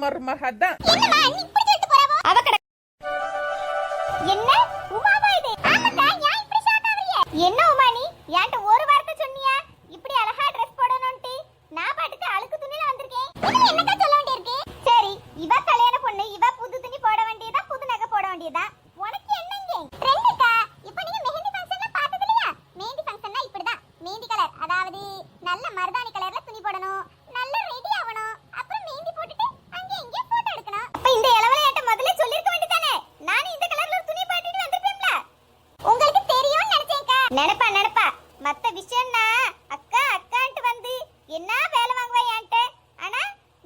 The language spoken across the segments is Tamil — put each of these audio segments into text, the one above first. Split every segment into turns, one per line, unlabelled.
மர்மஹதான்
என்ன உமாவா இது? ஆமாக்கா, ஏன் இப்படி ஷாக் ஆவறீங்க? என்ன உமா நீ என்கிட்ட ஒரு வார்த்தை சொன்னியா இப்படி அழகா Dress போடணும்னு? நான் பாட்டுக்கு அழுக்கு துணியில வந்திருக்கேன். இதுல என்னக்கா சொல்ல வேண்டியிருக்கு? சரி, இவ கல்யாண பொண்ணு, இவ புது துணி போட வேண்டியதா, புது நகை போட வேண்டியதா? உனக்கு என்னங்க? ட்ரெண்டுக்கா. இப்போ நீங்க மெஹந்தி ஃபங்க்ஷன்ல பார்த்தது இல்லையா? மெஹந்தி ஃபங்க்ஷன்னா இப்படிதான். மெஹந்தி கலர், அதாவது நல்ல மருதாணி கலர்ல துணி போடணும், நல்ல ரெடி ஆவணும், அப்புறம் மெஹந்தி போட்டுட்டு அங்க இங்க போட்டோ எடுக்கணும். அப்ப இந்த இளவல என்கிட்ட முதல்ல சொல்லிருக்க வேண்டியதானே? நான் இந்த கலர்ல ஒரு துணி போட்டுட்டு வந்திருப்பேன்ல. உங்களுக்கு தெரியும்னு நினைச்சேன்க்கா. நினைப்பா மத்த விஷயம்னா அக்கா அக்கான்ட்டு வந்து என்ன வேலை வாங்குவா என்கிட்ட. ஆனா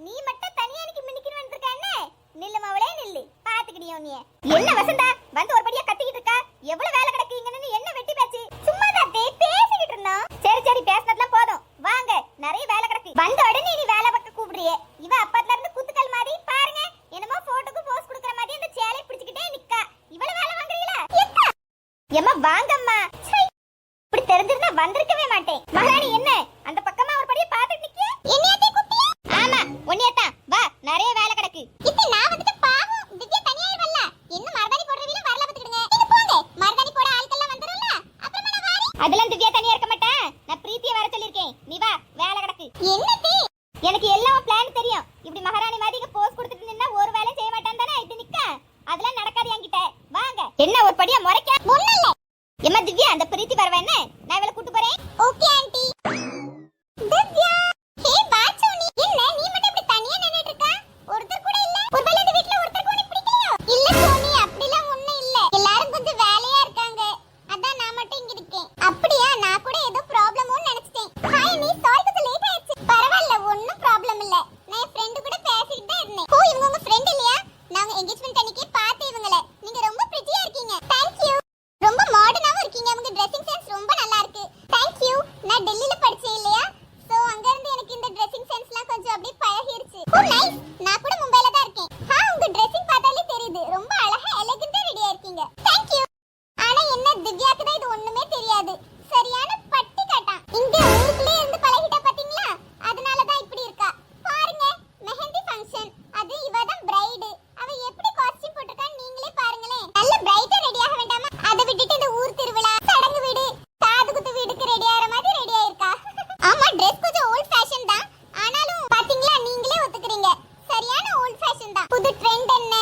நீ மட்டும் தனியா எனக்கு மின்னிக்கிட்டு வந்திருக்கானே. நில்லு மவளே நில்லு, பாத்துக்கிடியோ நீ. என்ன வசந்தா வந்து ஒரு படியா கத்திக்கிட்டு இருக்கா? எவ்வளவு வேலை கிடக்குங்கன்னு என்ன வெட்டி பேச்சு? சும்மா தான் பேசிக்கிட்டு இருந்தோம். சரி பேசினதெல்லாம் போதும், வாங்க நிறைய வேலை கிடக்கு. வந்த உடனே நீ வேலை பார்க்க கூப்பிடுறியே. இவ அப்பத்துல இருந்து குத்துக்கல் மாதிரி பாருங்க, என்னமோ போட்டோக்கு போஸ் கொடுக்கற மாதிரி அந்த சேலை பிடிச்சிக்கிட்டே நிக்கா. இவ்வளவு வேலை வாங்குறீங்களா? ஏம்மா வாங்கம்மா. இப்படி தெரிஞ்சிருந்தா வந்திருக்கவே மாட்டேன். மகாராணி என்ன அந்த பக்கமா ஒரு படியை பார்த்துட்டு நிக்கிய? என்னையத்தே குட்டியா? ஆமா உன்னையத்தான். வா நிறைய வேலை கிடக்கு. இத்தி நான் வந்துட்டு பாவம் திவ்யா தனியா வரல. என்ன மருதாணி போடுறவீல வரல பாத்துக்கிடுங்க. நீங்க போங்க, மருதாணி போட ஆட்கள் வந்துரும்ல, அப்புறமா நான் வாரேன். அதெல்லாம் திவ்யா தனியா இருக்க மாட்டேன். நான் பிரீத்தியை வர சொல்லிருக்கேன். நீ வா, வேலை கிடக்கு. என்னத்தே? எனக்கு எல்லாம் பிளான் தெரியும். இப்படி மகாராணி மாதிரி போஸ் கொடுத்துட்டு நின்னா ஒரு வேலை செய்ய மாட்டான் தானே இது நிக்க. அதெல்லாம் நடக்காது என்கிட்ட. வாங்க. என்ன ஒரு படியா முறைக்க? ஒண்ணு எம்மா திவ்யா, அந்த பிரீத்தி வரவா என்ன? நான் இவளை கூட்டி போறேன். Okay aunty. திவ்யா, ஹே பாச்சு, நீ என்ன நீ மட்டும் இப்படி தனியா நின்னுட்டு இருக்க? ஒருத்தர் கூட இல்ல? ஒருவேளை இந்த வீட்ல ஒருத்தர் கூட பிடிக்கலையோ? இல்ல சோனி, அப்படிலாம் ஒண்ணும் இல்ல. எல்லாரும் கொஞ்சம் வேலையா இருக்காங்க. அதான் நான் மட்டும் இங்க இருக்கேன். அப்படியா? நான் கூட ஏதோ ப்ராப்ளமோன்னு நினைச்சிட்டேன். ஹாய் நீ, சாரி கொஞ்சம் லேட் ஆயிடுச்சு. பரவாயில்ல, ஒண்ணும் ப்ராப்ளம் இல்ல. நான் என் ஃப்ரெண்ட் கூட பேசிக்கிட்டு தான் இருந்தேன். ஓ, இவங்க உங்க ஃப்ரெண்ட் இல்லையா? நாங்க என்கேஜ்மென்ட் அன்னைக்கு பார்த்தேன் இவங்கள. நீங்க ரொம்ப பிரிட்டியா இருக்கீங்க. Thank you. ரொம்ப மாடர்னாவும் இருக்கீங்க. உங்க ட்ரெஸ்ஸிங் சென்ஸ் ரொம்ப நல்லா இருக்கு. Thank you. நான் டெல்லில படிச்சேன் இல்லையா, சோ அங்க இருந்து எனக்கு இந்த ட்ரெஸ்ஸிங் சென்ஸ்லாம் கொஞ்சம் அப்படியே பழகிருச்சு. ஓ நைஸ். நான் கூட மும்பைல தான் இருக்கேன். உங்க ட்ரெஸ்ஸிங் பார்த்தாலே தெரியுது, ரொம்ப அழகா எலிகன்ட்டா ரெடியா இருக்கீங்க. Thank you. ஆனா என்ன திவ்யாக்கு தான் இது ஒண்ணுமே தெரியாது. சரியான பட்டி காட்டான். இங்க ஊருக்குள்ளே இருந்து பழகிட்ட பாத்தீங்களா, அதனால தான் இப்படி இருக்கா. பாருங்க, மெஹந்தி ஃபங்க்ஷன், அது இவ தான் பிரைட். அவ எப்படி காஸ்டியூம் போட்டுருக்கான்னு நீங்களே பாருங்களேன். நல்ல பிரைட்டா ரெடி ஆக வேண்டாமா? அதை விட்டுட்டு இந்த ஊர் திருவிழா, சடங்கு வீடு, காது குத்து வீடுக்கு ரெடி ஆகிற மாதிரி ரெடி ஆயிருக்கா. ஆமா, ட்ரெஸ் கொஞ்சம் ஓல்ட் ஃபேஷன் தான். ஆனாலும் பாத்தீங்களா, நீங்களே ஒத்துக்கிறீங்க, சரியான ஓல்ட் ஃபேஷன் தான். புது ட்ரெண்ட் என்ன,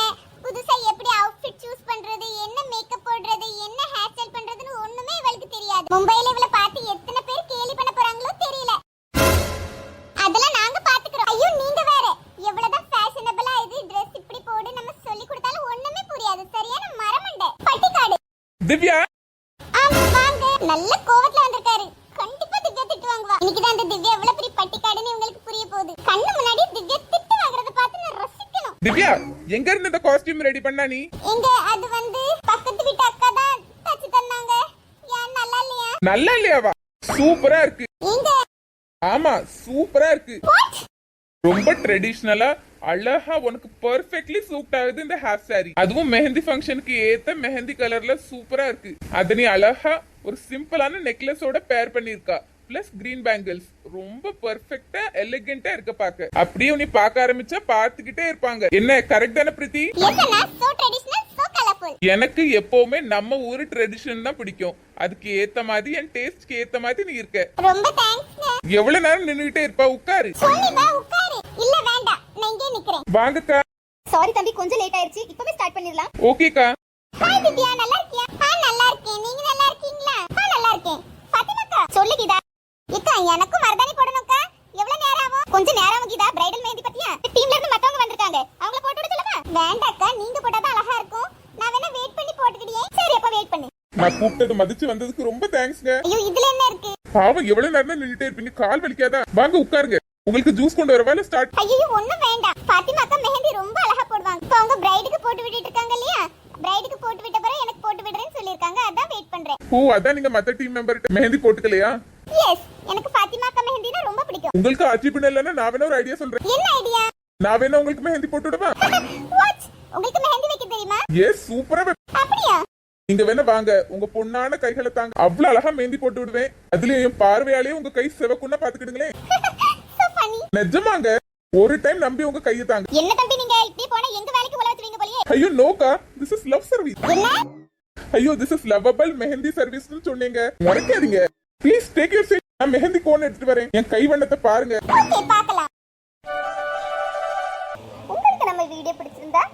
புதுசா எப்படி அவுட்ஃபிட் சூஸ் பண்றது, என்ன மேக்கப் போடுறது, என்ன ஹேர் ஸ்டைல் பண்றதுன்னு ஒண்ணுமே இவளுக்கு தெரியாது. மும்பைல இவளை பார்த்து எத்தனை பேர் கேலி பண்ண போறாங்களோ தெரியல. அதெல்லாம் நாங்க பாத்துக்கிறோம். ஐயோ நீங்க வேற, எவ்வளவுதான் ஃபேஷனபிளா இது ட்ரெஸ் இப்படி போடு நம்ம சொல்லி கொடுத்தாலும் ஒண்ணுமே புரியாது. சரியான மரமண்டை பட்டிக்காடு.
திவ்யா
வாங்க. நல்ல கோவத்துல வந்திருக்காரு. கண்டிப்பா திவ்யா திட்டு வாங்குவா. இன்னைக்கு தான் அந்த திவ்யா எவ்வளவு பெரிய பட்டிக்காடுன்னு உங்களுக்கு புரிய போகுது. கண்ணு முன்னாடி திவ்யா திட்டு வாங்குறத பார்த்து நான் ரசிக்கணும்.
திவ்யா, எங்க இருந்து இந்த காஸ்டியூம் ரெடி பண்ணா நீ?
எங்க அது வந்து பக்கத்து வீட்டு அக்கா தான் தச்சு தந்தாங்க. ஏன் நல்லா இல்லையா?
நல்லா இல்லையாவா? சூப்பரா இருக்கு.
எங்க?
ஆமா சூப்பரா இருக்கு. ரொம்ப ட்ரெடிஷனலா அழகா உனக்கு பெர்ஃபெக்ட்லி சூட் ஆகுது இந்த ஹேர் சாரி. அதுவும் மெஹந்தி ஃபங்க்ஷனுக்கு ஏத்த மெஹந்தி கலர்ல சூப்பரா இருக்கு. அது நீ அழகா ஒரு சிம்பிளான நெக்லஸோட பேர் பண்ணிருக்கா. பிளஸ் கிரீன் பேங்கிள்ஸ், ரொம்ப பெர்ஃபெக்ட்டா எலிகென்ட்டா இருக்க பாக்க. அப்படியே நீ பார்க்க ஆரம்பிச்சா பார்த்துக்கிட்டே இருப்பாங்க. என்ன கரெக்ட் தானே பிரீத்தி? எனக்கு எப்பவுமே நம்ம ஊரு ட்ரெடிஷன் தான் பிடிக்கும். அதுக்கு ஏத்த மாதிரி என் டேஸ்ட்க்கு ஏத்த மாதிரி நீ இருக்க.
ரொம்ப தேங்க்ஸ்.
எவ்வளவு நேரம் நின்னுட்டே இருப்பா? உட்காரு.
சோனி வா உட்காரு. இல்ல வேண்டாம், நான் இங்கே நிக்கிறேன்.
வாங்கக்கா.
சாரி தம்பி, கொஞ்சம் லேட் ஆயிருச்சு. இப்பவே ஸ்டார்ட் பண்ணிரலாம்.
ஓகேக்கா.
ஹாய் திவ்யா, நல்லா இருக்கியா? நல்லா இருக்கேன். நீங்க நல்லா இருக்கீங்களா? நல்லா இருக்கேன். பாத்திமாக்கா சொல்லு கீதா. ஏக்கா எனக்கும் மருதாணி போடணும்க்கா. எவ்வளவு நேரம் ஆகும்? கொஞ்சம் நேரம் ஆகும் கீதா. பிரைடல் மெஹந்தி பத்தியா டீம்ல இருந்து மத்தவங்க வந்திருக்காங்க, அவங்கள போட்டு விட சொல்லவா? வேண்டாக்கா, நீங்க போட்டாதான் அழகா இருக்கும். நான் வேணா வெயிட் பண்ணி போட்டுக்கிடியே. சரி அப்ப வெயிட் பண்ணு.
நான் கூப்பிட்டது மதிச்சு வந்ததுக்கு ரொம்ப தேங்க்ஸ்ங்க.
ஐயோ இதுல என்ன இருக்கு?
பாவம் எவ்வளவு நேரம் நின்னுட்டே இருப்பீங்க, கால் வலிக்காதா? வாங்க உட்காருங்க. உங்களுக்கு ஜூஸ் கொண்டு வரவா இல்ல ஸ்டார்ட்?
ஐயோ ஒண்ணும் வேண்டாம். பாத்திமாக்கா மெஹந்தி ரொம்ப அழகா போடுவாங்க. இப்போ அவங்க பிரைடுக்கு போட்டு விட்டுட்டு இருக்காங்க இல்லையா, பிரைடுக்கு போட்டு விட்ட பிறகு எனக்கு போட்டு விடுறேன்னு சொல்லிருக்காங்க. அதான் வெயிட் பண்றேன்.
ஓ அதான் நீங்க மத்த டீம் மெம்பர்ட்ட மெஹந்தி போட்டுக்கலையா?
எஸ், எனக்கு பாத்திமாக்கா மெஹந்தினா ரொம்ப பிடிக்கும்.
உங்களுக்கு அச்சீவ் இல்லன்னா நான் வேணா ஒரு ஐடியா சொல்றேன்.
என்ன ஐடியா?
நான் வேணா உங்களுக்கு மெஹந்தி போட்டு விடவா?
வாட், உங்களுக்கு மெஹந்தி வைக்க தெரியுமா?
எஸ் சூப்பரா.
அப்படியா?
நீங்க வேணா வாங்க, உங்க பொண்ணான கைகளை தாங்க. அவ்வளவு அழகா மெஹந்தி போட்டு விடுவேன். அதுலயும் பார்வையாலே உங்க கை சிவக்குன்னா பாத்துக்கிடுங்களேன். நிஜமாங்க. ஒரு டைம் நம்பி உங்க கையை தாங்க.
என்ன தம்பி நீங்க இப்படி போனா எங்க வேலைக்கு உள்ள வச்சுவீங்க போலயே.
ஐயோ நோக்கா, திஸ் இஸ் லவ் சர்வீஸ்.
என்ன?
ஐயோ திஸ் இஸ் லவபிள் மெஹந்தி சர்வீஸ்னு சொன்னீங்க, மறக்காதீங்க. Please take your seat. நான் மெஹந்தி கோன் எடுத்துட்டு வரேன். என் கைவண்ணத்தை பாருங்க.
ஓகே பார்க்கலாம். உங்களுக்கு நம்ம வீடியோ பிடிச்சிருந்தா